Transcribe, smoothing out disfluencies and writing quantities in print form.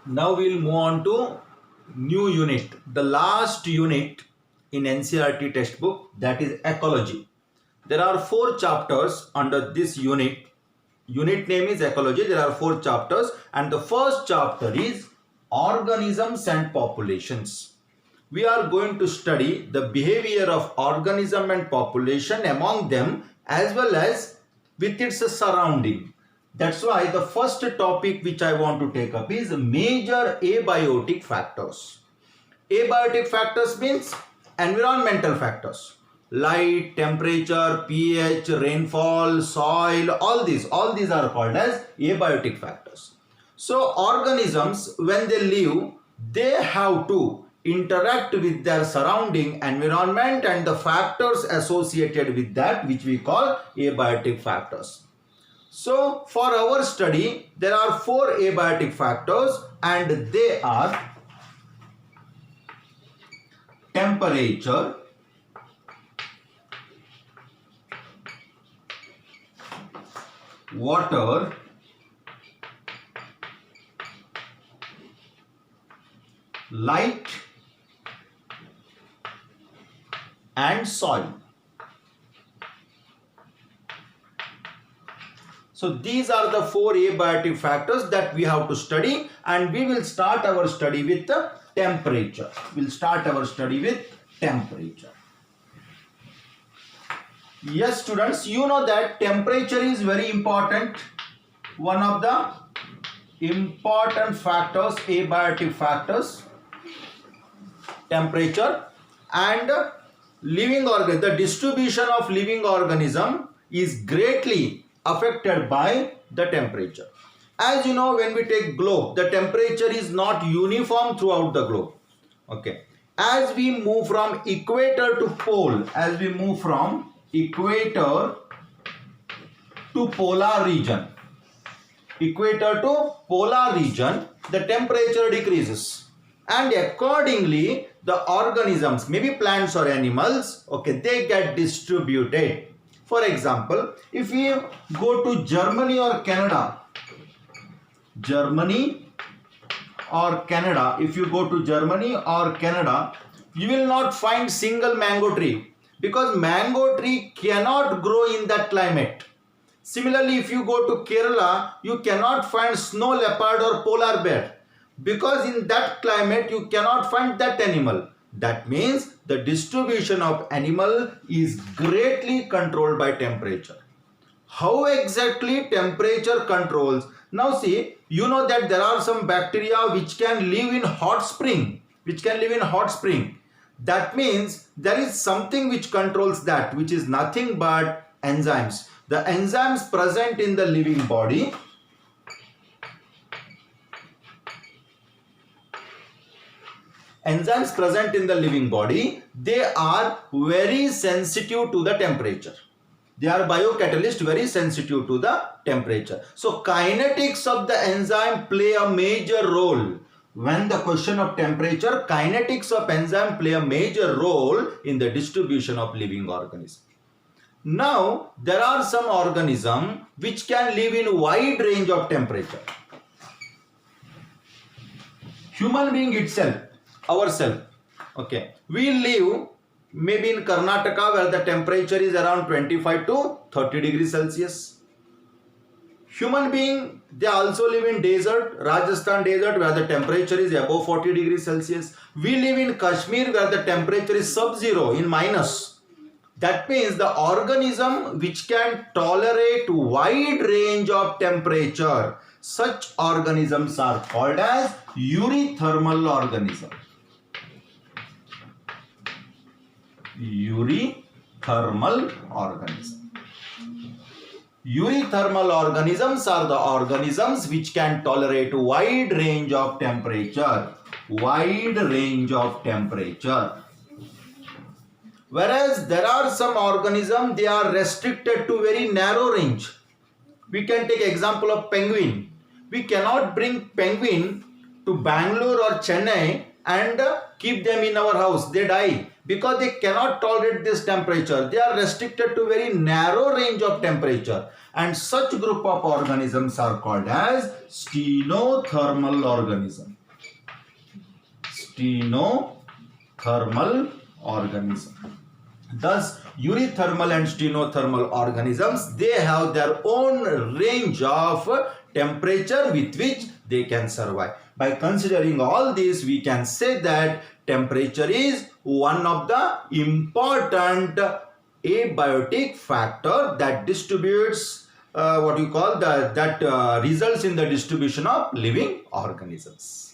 Now we'll move on to new unit, the last unit in NCERT textbook, that is ecology. There are 4 chapters under this unit. Unit name is ecology. There are 4 chapters and the first chapter is organisms and populations. We are going to study the behavior of organism and population among them as well as with its surrounding. That's why the first topic which I want to take up is major abiotic factors. Abiotic factors means environmental factors. Light, temperature, pH, rainfall, soil, all these are called as abiotic factors. So organisms, when they live, they have to interact with their surrounding environment and the factors associated with that, which we call abiotic factors. So for our study, there are 4 abiotic factors and they are temperature, water, light and soil. So these are the 4 abiotic factors that we have to study, and we will start our study with the temperature. We'll start our study with temperature. Yes, students, you know that temperature is very important. One of the important factors, abiotic factors, temperature. And living organism, the distribution of living organism is greatly affected by the temperature. As you know, when we take globe, the temperature is not uniform throughout the globe. Okay. As we move from equator to pole, as we move from equator to polar region, the temperature decreases, and accordingly the organisms, maybe plants or animals, okay, they get distributed. For example, if we go to Germany or Canada, if you go to Germany or Canada, you will not find single mango tree, because mango tree cannot grow in that climate. Similarly, if you go to Kerala, you cannot find snow leopard or polar bear, because in that climate you cannot find that animal. That means the distribution of animal is greatly controlled by temperature. How exactly temperature controls? Now see, you know that there are some bacteria which can live in hot spring. That means there is something which controls that, which is nothing but enzymes. The enzymes present in the living body they are very sensitive to the temperature. They are biocatalyst, very sensitive to the temperature. So kinetics of the enzyme play a major role. When the question of temperature, kinetics of enzyme play a major role in the distribution of living organisms. Now there are some organisms which can live in wide range of temperature. Human being itself, ourselves, okay, we live maybe in Karnataka where the temperature is around 25 to 30 degrees Celsius. Human being, they also live in desert, Rajasthan desert, where the temperature is above 40 degrees Celsius. We live in Kashmir where the temperature is sub-zero, in minus. That means the organism which can tolerate wide range of temperature, such organisms are called as eurythermal organism. Eurythermal organisms are the organisms which can tolerate wide range of temperature. Whereas there are some organisms, they are restricted to very narrow range. We can take example of penguin. We cannot bring penguin to Bangalore or Chennai and keep them in our house. They die, because they cannot tolerate this temperature. They are restricted to very narrow range of temperature, and such group of organisms are called as stenothermal organism. Stenothermal organism. Thus, eurythermal and stenothermal organisms, they have their own range of temperature with which they can survive. By considering all this, we can say that temperature is one of the important abiotic factor that distributes results in the distribution of living organisms.